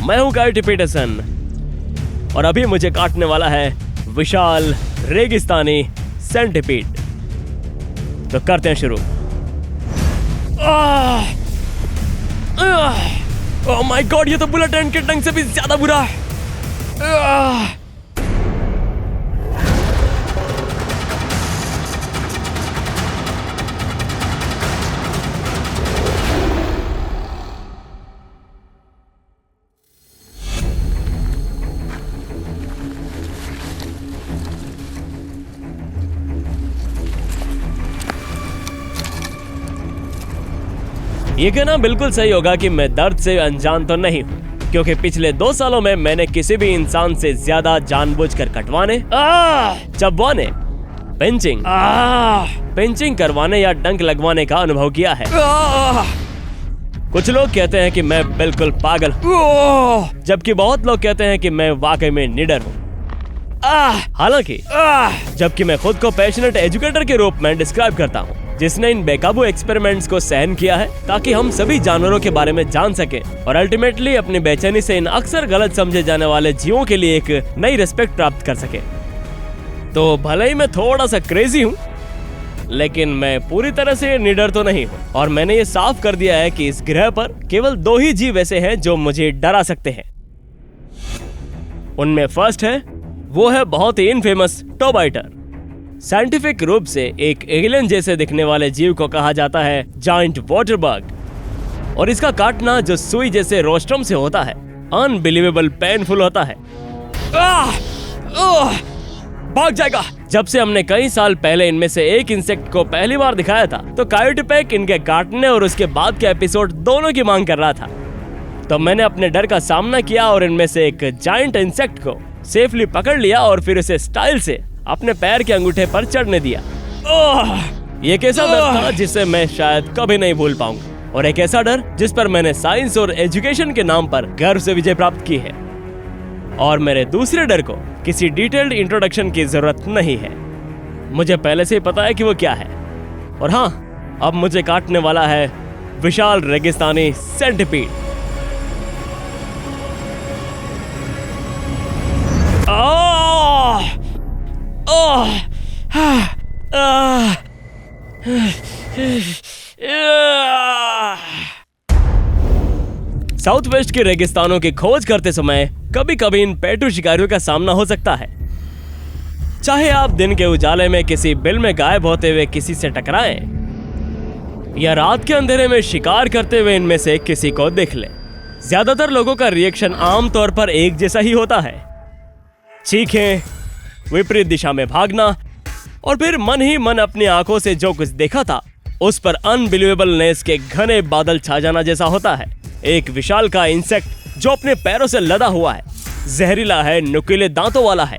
मैं हूँ काइटी पीटरसन और अभी मुझे काटने वाला है विशाल रेगिस्तानी सेंटीपीड। तो करते हैं शुरू। ओह माय गॉड, ये तो बुलेट ट्रेन के डंक से भी ज्यादा बुरा है। ये कहना बिल्कुल सही होगा कि मैं दर्द से अनजान तो नहीं हूँ, क्योंकि पिछले 2 सालों में मैंने किसी भी इंसान से ज्यादा जानबूझकर कटवाने, चबवाने, पिंचिंग करवाने या डंक लगवाने का अनुभव किया है। कुछ लोग कहते हैं कि मैं बिल्कुल पागल हूँ, जबकि बहुत लोग कहते हैं कि मैं वाकई में निडर हूँ। हालांकि जबकि मैं खुद को पैशनेट एजुकेटर के रूप में डिस्क्राइब करता हूँ, जिसने इन बेकाबू एक्सपेरिमेंट्स को सहन किया है ताकि हम सभी जानवरों के बारे में जान सकें और अल्टीमेटली अपनी बेचैनी से इन अक्सर गलत समझे जाने वाले जीवों के लिए एक नई रिस्पेक्ट प्राप्त कर सके। तो भले ही मैं थोड़ा सा क्रेजी हूँ, लेकिन मैं पूरी तरह से निडर तो नहीं हूँ। और मैंने ये साफ कर दिया है कि इस ग्रह पर केवल 2 ही जीव ऐसे हैं जो मुझे डरा सकते हैं। उनमें फर्स्ट है, वो है बहुत ही इनफेमस टो बाइटर। साइंटिफिक रूप से एक एलियन जैसे दिखने वाले जीव को कहा जाता है जायंट वाटर बग, और इसका काटना जो सुई जैसे रोस्ट्रम से होता है अनबिलीवेबल पेनफुल होता है। भाग जाएगा। जब से हमने कई साल पहले इनमें से एक इंसेक्ट को पहली बार दिखाया था, तो कायोटी पैक इनके काटने और उसके बाद के एपिसोड दोनों की मांग कर रहा था। तो मैंने अपने डर का सामना किया और इनमें से एक जायंट इंसेक्ट को सेफली पकड़ लिया और फिर उसे स्टाइल से अपने पैर के अंगूठे पर चढ़ने दिया। ये एक ऐसा डर था जिसे मैं शायद कभी नहीं भूल पाऊंगा, और एक ऐसा डर जिस पर मैंने साइंस और एजुकेशन के नाम पर गर्व से विजय प्राप्त की है। और मेरे दूसरे डर को किसी डिटेल्ड इंट्रोडक्शन की जरूरत नहीं है, मुझे पहले से ही पता है कि वो क्या है। और हाँ, अब मुझे काटने वाला है विशाल रेगिस्तानी सेंटीपीड। साउथ वेस्ट के रेगिस्तानों की खोज करते समय कभी कभी इन पेटू शिकारियों का सामना हो सकता है। चाहे आप दिन के उजाले में किसी बिल में गायब होते हुए किसी से टकराएं, या रात के अंधेरे में शिकार करते हुए इनमें से किसी को देख लें, ज्यादातर लोगों का रिएक्शन आमतौर पर एक जैसा ही होता है। चीखें, विपरीत दिशा में भागना, और फिर मन ही मन अपनी आंखों से जो कुछ देखा था उस पर अनबिलीवेबलनेस के घने बादल छा जाना जैसा होता है। एक विशाल का इंसेक्ट जो अपने पैरों से लदा हुआ है, जहरीला है, नुकीले दांतों वाला है,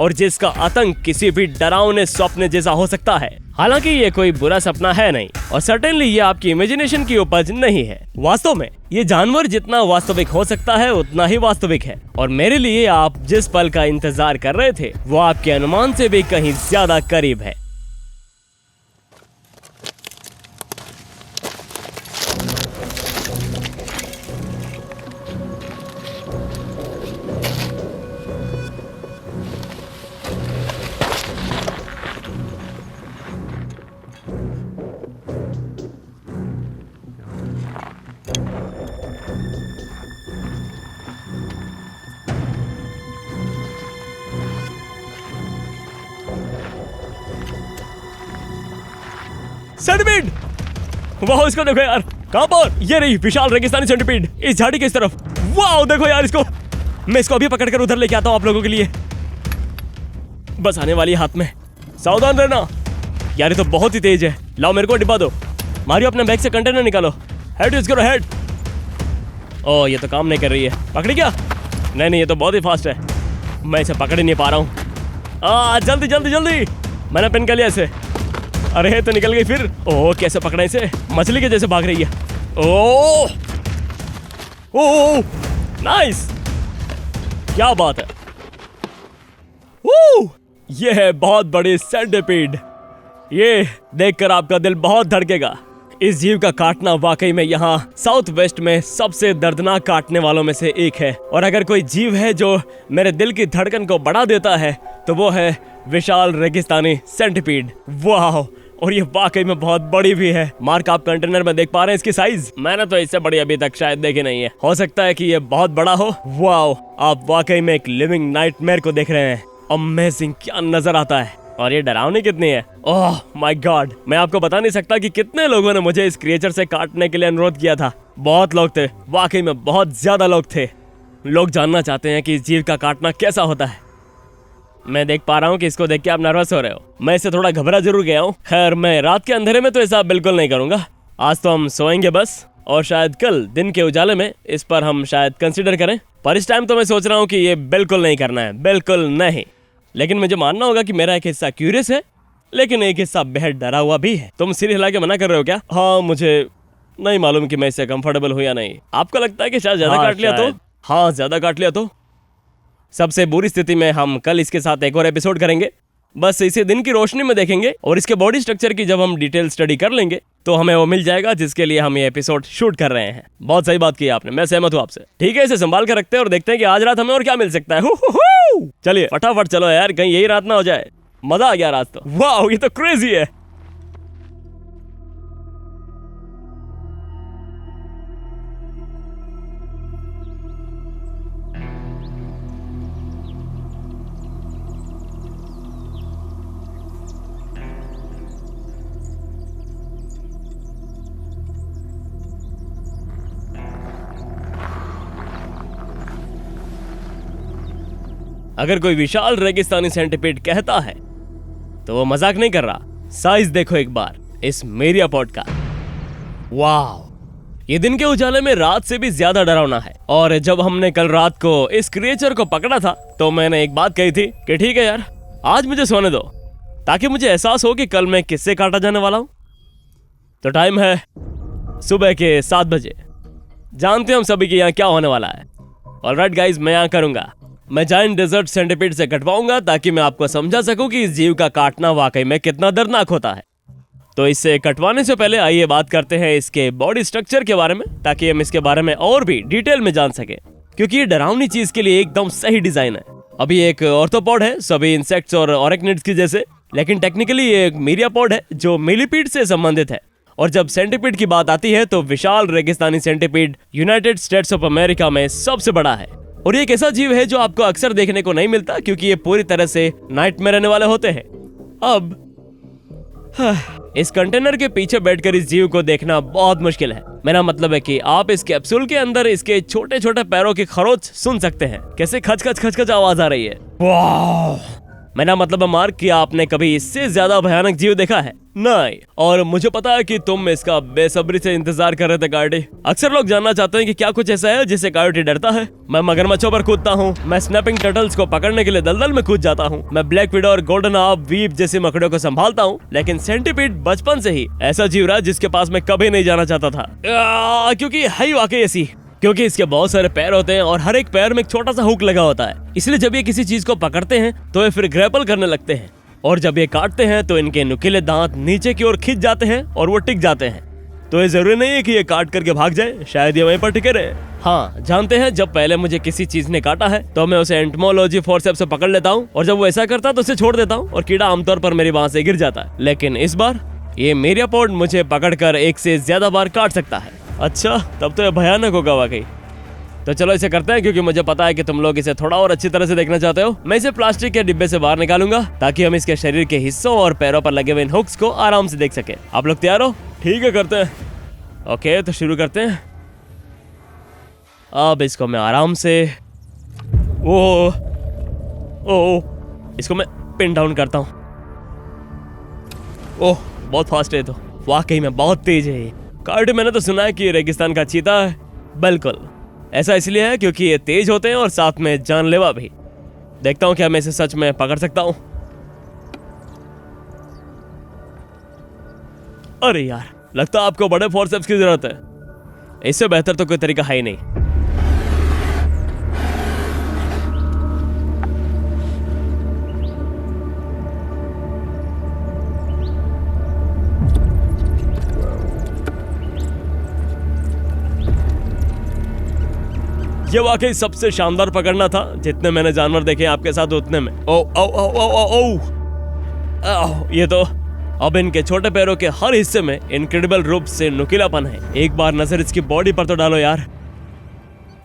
और जिसका आतंक किसी भी डरावने स्वप्न जैसा हो सकता है। हालांकि ये कोई बुरा सपना है नहीं, और सर्टेनली ये आपकी इमेजिनेशन की उपज नहीं है। वास्तव में ये जानवर जितना वास्तविक हो सकता है उतना ही वास्तविक है, और मेरे लिए आप जिस पल का इंतजार कर रहे थे वो आपके अनुमान से भी कहीं ज्यादा करीब है। सेंटीपीड, वाह इसको देखो यार। कहां पर? ये रही विशाल रेगिस्तानी सेंटीपीड, इस झाड़ी के इस तरफ। वाह देखो यार इसको। मैं इसको अभी पकड़कर उधर लेके आता हूं आप लोगों के लिए। बस आने वाली हाथ में, सावधान रहना। यार ये तो बहुत ही तेज है। लाओ मेरे को डिब्बा दो। मारियो अपने बैग से कंटेनर निकालो। हेड यूज करो, हेड। ओह ये तो काम नहीं कर रही है। पकड़ी क्या? नहीं ये तो बहुत ही फास्ट है, मैं इसे पकड़ ही नहीं पा रहा हूँ। जल्दी जल्दी जल्दी, मैंने पिन कर लिया इसे। अरे तो निकल गई फिर। ओह कैसे पकड़ा इसे, मछली के जैसे भाग रही है। ओह ओह नाइस, क्या बात है। ये है बहुत बड़ी सेंटीपीड। ये देखकर आपका दिल बहुत धड़केगा। इस जीव का काटना वाकई में यहाँ साउथ वेस्ट में सबसे दर्दनाक काटने वालों में से एक है। और अगर कोई जीव है जो मेरे दिल की धड़कन को बढ़ा देता है तो वो है विशाल रेगिस्तानी सेंटीपीड। वाह, और ये वाकई में बहुत बड़ी भी है। मार्क, आप कंटेनर में देख पा रहे हैं इसकी साइज? मैंने तो इससे बड़ी अभी तक शायद देखी नहीं है। हो सकता है कि ये बहुत बड़ा हो। वाह, आप वाकई में एक लिविंग नाइटमेयर को देख रहे हैं। अमेजिंग, क्या नजर आता है। और ये डरावनी कितनी है। ओह माय गॉड, मैं आपको बता नहीं सकता कि कितने लोगों ने मुझे इस क्रिएचर से काटने के लिए अनुरोध किया था। बहुत लोग थे, वाकई में बहुत ज्यादा लोग थे। लोग जानना चाहते हैं कि इस जीव का काटना कैसा होता है। मैं देख पा रहा हूँ कि इसको देख के आप नर्वस हो रहे हो। मैं इससे थोड़ा घबरा जरूर गया हूँ। खैर, मैं रात के अंधेरे में तो ऐसा बिल्कुल नहीं करूंगा। आज तो हम सोएंगे बस, और शायद कल दिन के उजाले में इस पर हम शायद कंसिडर करें। पर इस टाइम तो मैं सोच रहा हूँ कि ये बिल्कुल नहीं करना है, बिल्कुल नहीं। लेकिन मुझे मानना होगा कि मेरा एक हिस्सा क्यूरियस है, लेकिन एक हिस्सा बेहद डरा हुआ भी है। तुम सिर हिला के मना कर रहे हो क्या? हाँ, मुझे नहीं मालूम कि मैं इससे कंफर्टेबल हूँ या नहीं। आपको लगता है कि शायद ज्यादा काट लिया तो? हाँ, ज्यादा काट लिया तो? सबसे बुरी स्थिति में हम कल इसके साथ एक और एपिसोड करेंगे। बस इसे दिन की रोशनी में देखेंगे और इसके बॉडी स्ट्रक्चर की जब हम डिटेल स्टडी कर लेंगे तो हमें वो मिल जाएगा जिसके लिए हम ये एपिसोड शूट कर रहे हैं। बहुत सही बात की आपने, मैं सहमत हूँ आपसे। ठीक है, इसे संभाल कर रखते हैं और देखते हैं कि आज रात हमें और क्या मिल सकता है। चलिए फटाफट चलो यार, कहीं यही रात ना हो जाए। मजा आ गया रात तो। वाह, ये तो क्रेजी है। अगर कोई विशाल रेगिस्तानी सेंटीपीड कहता है तो वो मजाक नहीं कर रहा। साइज देखो एक बार इस मेरियापोड का। वाह, ये दिन के उजाले में रात से भी ज्यादा डरावना है। और जब हमने कल रात को इस क्रिएचर को पकड़ा था तो मैंने एक बात कही थी कि ठीक है यार, आज मुझे सोने दो ताकि मुझे एहसास हो कि कल मैं किससे काटा जाने वाला हूं। तो टाइम है सुबह के 7 बजे। जानते हैं हम सभी कि यहाँ क्या होने वाला है। ऑलराइट गाइज, मैं यहाँ करूंगा। मैं जायंट डेजर्ट सेंटीपीड से कटवाऊंगा ताकि मैं आपको समझा सकूं कि इस जीव का काटना वाकई में कितना दर्दनाक होता है। तो इसे कटवाने से पहले आइए बात करते हैं इसके बॉडी स्ट्रक्चर के बारे में, ताकि हम इसके बारे में और भी डिटेल में जान सके, क्योंकि ये डरावनी चीज के लिए एकदम सही डिजाइन है। अभी एक ऑर्थोपॉड है, सभी इंसेक्ट्स और ऑरेक्निड्स की जैसे, लेकिन टेक्निकली ये एक मीरियापोड है जो मिलीपीड से संबंधित है। और जब सेंटीपीड की बात आती है तो विशाल रेगिस्तानी centipede United states of America में सबसे बड़ा है। और ये एक ऐसा जीव है जो आपको अक्सर देखने को नहीं मिलता, क्योंकि ये पूरी तरह से नाइट में रहने वाले होते हैं। अब इस कंटेनर के पीछे बैठकर इस जीव को देखना बहुत मुश्किल है। मेरा मतलब है कि आप इस कैप्सूल के अंदर इसके छोटे छोटे पैरों की खरोच सुन सकते हैं। कैसे खच खच खच खच आवाज आ रही है। वाह, मेरा मतलब है मार्क कि आपने कभी इससे ज्यादा भयानक जीव देखा है? नहीं। और मुझे पता है कि तुम इसका बेसब्री से इंतजार कर रहे थे कार्डी। अक्सर लोग जानना चाहते हैं कि क्या कुछ ऐसा है जिससे कायोटी डरता है। मैं मगरमच्छों पर कूदता हूँ, मैं स्नैपिंग टर्टल्स को पकड़ने के लिए दलदल में कूद जाता हूँ, मैं ब्लैक विडो और गोल्डन आर्ब वीप जैसी मकड़ियों को संभालता हूँ। लेकिन सेंटीपीड बचपन से ही ऐसा जीव रहा जिसके पास मैं कभी नहीं जाना चाहता था, क्योंकि है ही वाकई ऐसी। क्योंकि इसके बहुत सारे पैर होते हैं और हर एक पैर में एक छोटा सा हुक लगा होता है। इसलिए जब ये किसी चीज को पकड़ते हैं तो ये फिर ग्रैपल करने लगते हैं, और जब ये काटते हैं तो इनके नुकीले दांत नीचे की ओर खिंच जाते हैं और वो टिक जाते हैं। तो ये जरूरी नहीं है कि ये काट करके भाग जाए, शायद ये वहीं पर टिके रहे। हाँ, जानते हैं, जब पहले मुझे किसी चीज ने काटा है तो मैं उसे एंटमोलॉजी फोर्सेप्स से पकड़ लेता हूँ, और जब वो ऐसा करता है तो उसे छोड़ देता हूँ और कीड़ा आमतौर पर मेरी बांह से गिर जाता है। लेकिन इस बार ये मीरियापोड मुझे पकड़कर एक से ज्यादा बार काट सकता है। अच्छा, तब तो ये भयानक होगा वाकई। तो चलो इसे करते हैं, क्योंकि मुझे पता है कि तुम लोग इसे थोड़ा और अच्छी तरह से देखना चाहते हो। मैं इसे प्लास्टिक के डिब्बे से बाहर निकालूंगा ताकि हम इसके शरीर के हिस्सों और पैरों पर लगे हुए इन हुक्स को आराम से देख सके। आप लोग तैयार हो? ठीक है, करते हैं। ओके, तो शुरू करते हैं। अब इसको मैं आराम से ओ इसको मैं पिन डाउन करता हूँ। ओह, बहुत फास्ट है, तो वाकई में बहुत तेज है ये। कार्ड मैंने तो सुना है कि रेगिस्तान का चीता है। बिल्कुल ऐसा इसलिए है क्योंकि ये तेज होते हैं और साथ में जानलेवा भी। देखता हूँ क्या मैं इसे सच में पकड़ सकता हूँ। अरे यार, लगता है आपको बड़े फोर्सेप्स की जरूरत है। इससे बेहतर तो कोई तरीका है ही नहीं। ये वाकई सबसे शानदार पकड़ना था। जितने मैंने जानवर देखे आपके साथ उतने में। ओ ओ ओ ओ ओ ओ ये तो अब इनके छोटे पैरों के हर हिस्से में इनक्रेडिबल रूप से नुकीलापन है। एक बार नजर इसकी बॉडी पर तो डालो यार,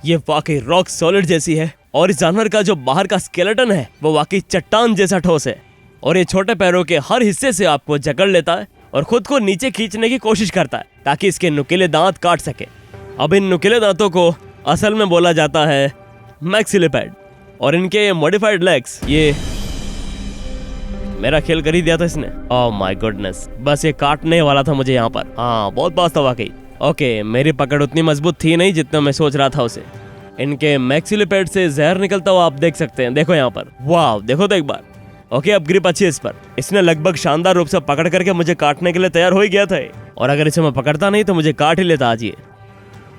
ये वाकई रॉक सॉलिड जैसी है। और इस जानवर का जो बाहर का स्केलेटन है वो वाकई चट्टान जैसा ठोस है। और ये छोटे पैरों के हर हिस्से से आपको जकड़ लेता है और खुद को नीचे खींचने की कोशिश करता है ताकि इसके नुकीले दांत काट सके। अब इन नुकीले दांतों को असल में बोला जाता है मैक्सिलिपैड। और इनके मॉडिफाइड लेग्स, ये मेरा खेल कर ही दिया था इसने। ओह माय गुडनेस, बस ये काटने वाला था मुझे यहाँ पर। हाँ बहुत पास था वाकई। ओके, मेरी पकड़ उतनी मजबूत थी नहीं जितना मैं सोच रहा था उसे। इनके मैक्सिलिपैड से जहर निकलता हुआ आप देख सकते हैं, देखो यहाँ पर। वाह, देखो तो एक बार। ओके, अब ग्रिप अच्छी है इस पर। इसने लगभग शानदार रूप से पकड़ करके मुझे काटने के लिए तैयार हो ही गया था। और अगर इसे मैं पकड़ता नहीं तो मुझे काट ही लेता आज ये।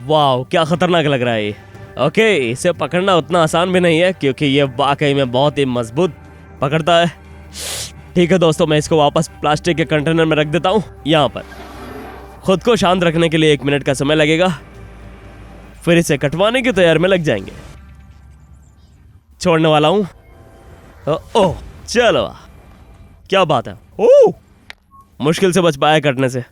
वाह, क्या खतरनाक लग रहा है ये। ओके, इसे पकड़ना उतना आसान भी नहीं है क्योंकि ये वाकई में बहुत ही मजबूत पकड़ता है। ठीक है दोस्तों, मैं इसको वापस प्लास्टिक के कंटेनर में रख देता हूँ यहाँ पर। खुद को शांत रखने के लिए 1 मिनट का समय लगेगा, फिर इसे कटवाने की तैयारी में लग जाएंगे। छोड़ने वाला हूँ। ओह चलो, क्या बात है। ओह, मुश्किल से बच पाया कटने से।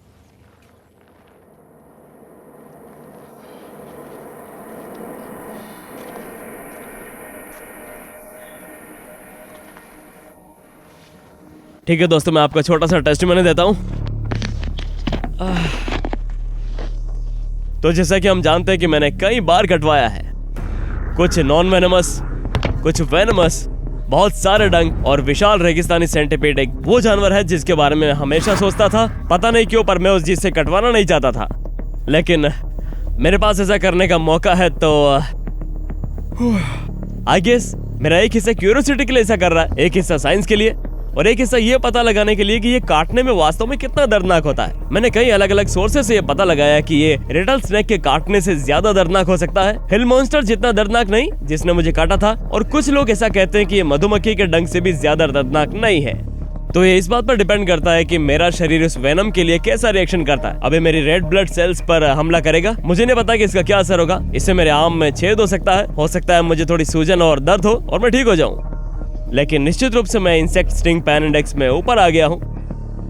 ठीक है दोस्तों, मैं आपको छोटा सा टेस्टिमनी देता हूं। तो जैसा कि हम जानते हैं कि मैंने कई बार कटवाया है, कुछ नॉन वेनमस, कुछ वेनमस, बहुत सारे डंक और विशाल रेगिस्तानी सेंटीपीड एक वो जानवर है जिसके बारे में हमेशा सोचता था। पता नहीं क्यों, पर मैं उस चीज से कटवाना नहीं चाहता था। लेकिन मेरे पास ऐसा करने का मौका है तो आई गेस मेरा एक हिस्सा क्यूरियोसिटी के लिए ऐसा कर रहा है, एक हिस्सा साइंस के लिए और एक हिस्सा ये पता लगाने के लिए कि ये काटने में वास्तव में कितना दर्दनाक होता है। मैंने कई अलग अलग सोर्सेस से ये पता लगाया कि ये रेटल स्नेक के काटने से ज्यादा दर्दनाक हो सकता है, हिल मॉन्स्टर जितना दर्दनाक नहीं जिसने मुझे काटा था। और कुछ लोग ऐसा कहते हैं कि ये मधुमक्खी के डंक से भी ज्यादा दर्दनाक नहीं है। तो ये इस बात पर डिपेंड करता है कि मेरा शरीर इस वेनम के लिए कैसा रिएक्शन करता है। अबे मेरी रेड ब्लड सेल्स पर हमला करेगा, मुझे नहीं पता कि इसका क्या असर होगा। इससे मेरे आर्म में छेद हो सकता है मुझे थोड़ी सूजन और दर्द हो और मैं ठीक हो जाऊं। लेकिन निश्चित रूप से मैं इंसेक्ट स्टिंग पैन इंडेक्स में ऊपर आ गया हूं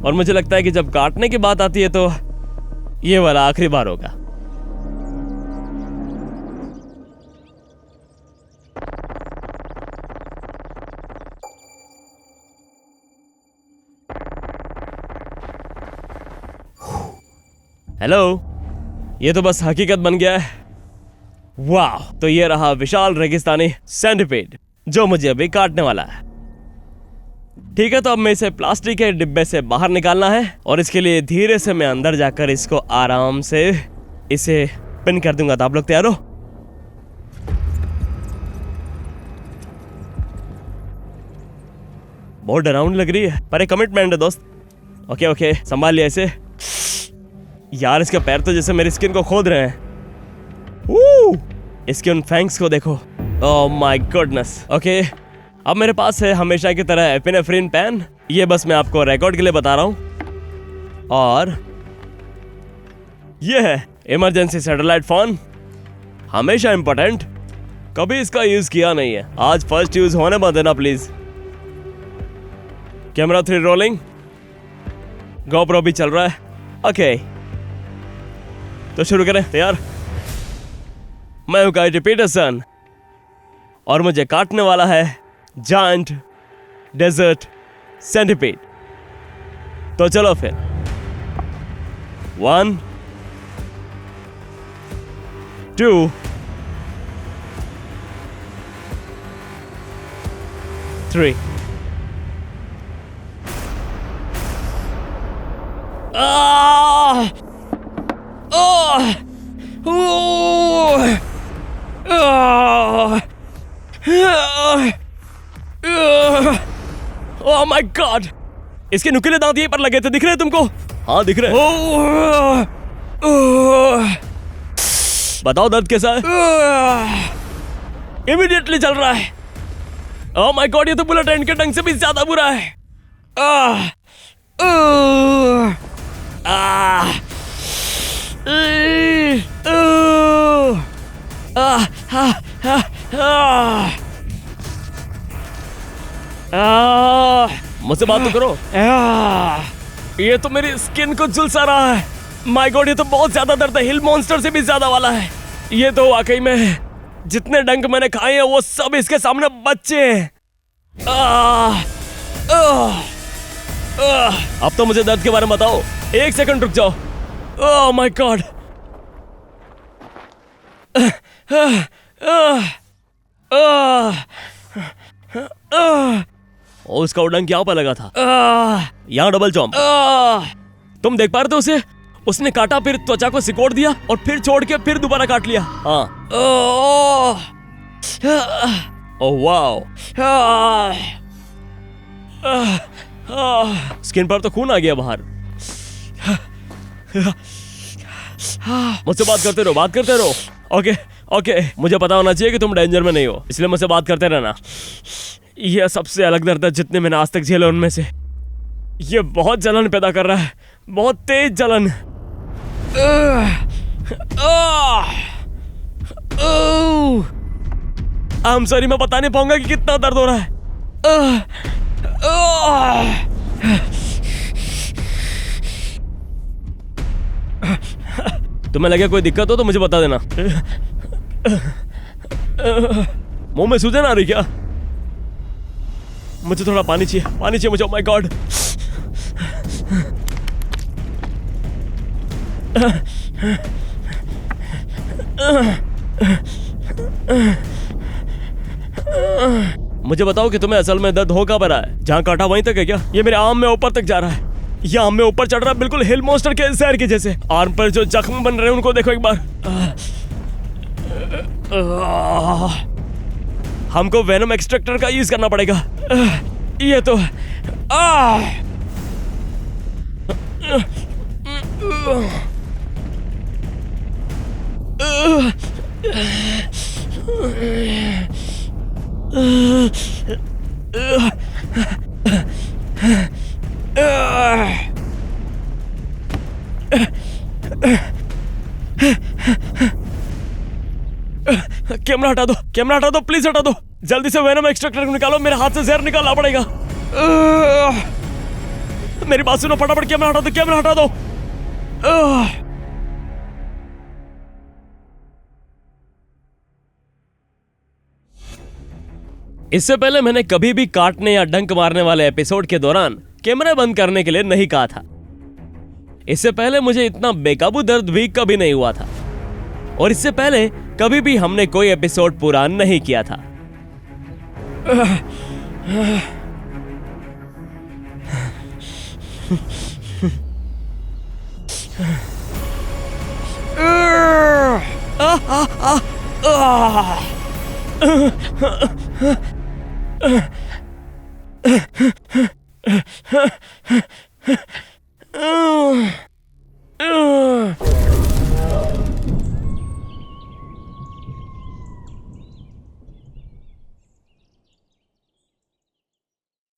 और मुझे लगता है कि जब काटने की बात आती है तो ये वाला आखिरी बार होगा। हेलो, ये तो बस हकीकत बन गया है। वाह, तो ये रहा विशाल रेगिस्तानी सेंटीपीड जो मुझे अभी काटने वाला है। ठीक है, तो अब मैं इसे प्लास्टिक के डिब्बे से बाहर निकालना है और इसके लिए धीरे से मैं अंदर जाकर इसको आराम से इसे पिन कर दूंगा। तो आप लोग तैयार हो? बहुत डरावनी लग रही है पर एक कमिटमेंट है दोस्त। ओके ओके, संभाल लिया इसे। यार इसके पैर तो जैसे मेरी स्किन को खोद रहे हैं। इसके उन फैंग्स को देखो। Oh my goodness. ओके, अब मेरे पास है हमेशा की तरह एपिनेफ्रिन पेन। ये बस मैं आपको रिकॉर्ड के लिए बता रहा हूं। और ये है इमरजेंसी सैटेलाइट फोन, हमेशा इंपॉर्टेंट, कभी इसका यूज किया नहीं है। आज फर्स्ट यूज होने मत देना प्लीज। कैमरा 3 रोलिंग, गोप्रो भी चल रहा है। ओके, तो शुरू करें। तैयार? मैं हूं काइटी पीटरसन और मुझे काटने वाला है जायंट डेजर्ट सेंटीपीड। तो चलो फिर 1 2 3 ओह माय गॉड, इसके नुकीले दांत यहीं पर लगे थे, दिख रहे हैं तुमको? हाँ दिख रहे हैं। बताओ दर्द कैसा है? इमीडिएटली चल रहा है। ओह माय गॉड, ये तो बुलेट ट्रेन के डंक से भी ज्यादा बुरा है। आह, आह, आह, आह। मुझसे बात तो करो। ये तो मेरी स्किन को झुलसा रहा है। माय गॉड, ये तो बहुत ज्यादा दर्द है, हिल मॉन्स्टर से भी ज्यादा वाला है। ये तो वाकई में जितने डंक मैंने खाए हैं वो सब इसके सामने बच्चे हैं। अब तो मुझे दर्द के बारे में बताओ। 1 सेकंड रुक जाओ। Oh my God. उसका डंक यहाँ पर लगा था। यहाँ डबल जंप। तुम देख पा रहे थे उसे? उसने काटा, फिर त्वचा को सिकोड़ दिया और फिर छोड़ के फिर दोबारा काट लिया। हाँ। Oh wow. स्किन पर तो खून आ गया बाहर। मुझसे बात करते रहो, बात करते रहो। ओके ओके, मुझे पता होना चाहिए कि तुम डेंजर में नहीं हो, इसलिए मुझसे बात करते रहना। यह सबसे अलग दर्द है जितने मैंने आज तक झेले उनमें से। यह बहुत जलन पैदा कर रहा है, बहुत तेज जलन। आई एम सॉरी, मैं बता नहीं पाऊंगा कि कितना दर्द हो रहा है। तुम्हें लगे कोई दिक्कत हो तो मुझे बता देना। मुंह में सूजन आ रही क्या? मुझे थोड़ा पानी चाहिए, पानी चाहिए मुझे। Oh my God. मुझे बताओ कि तुम्हें असल में दर्द हो कहाँ पर रहा है? जहाँ काटा वहीं तक है क्या? ये मेरे आर्म में ऊपर तक जा रहा है। ये आर्म में ऊपर चढ़ रहा है, बिल्कुल हिल मॉन्स्टर के जहर के जैसे। आर्म पर जो जख्म बन रहे हैं उनको देखो एक बार। हमको वेनम एक्सट्रैक्टर का यूज करना पड़ेगा। ये तो कैमरा हटा दो, कैमरा हटा दो, प्लीज हटा दो। जल्दी से वेनम एक्सट्रैक्टर को निकालो, मेरे हाथ से जहर निकालना पड़ेगा। मेरी बात सुनो, फटाफट कैमरा हटा दो, कैमरा हटा दो। इससे पहले मैंने कभी भी काटने या डंक मारने वाले एपिसोड के दौरान कैमरा बंद करने के लिए नहीं कहा था। इससे पहले मुझे इतना बेकाबू दर्द भी कभी नहीं हुआ था, और इससे पहले कभी भी हमने कोई एपिसोड पूरा नहीं किया था।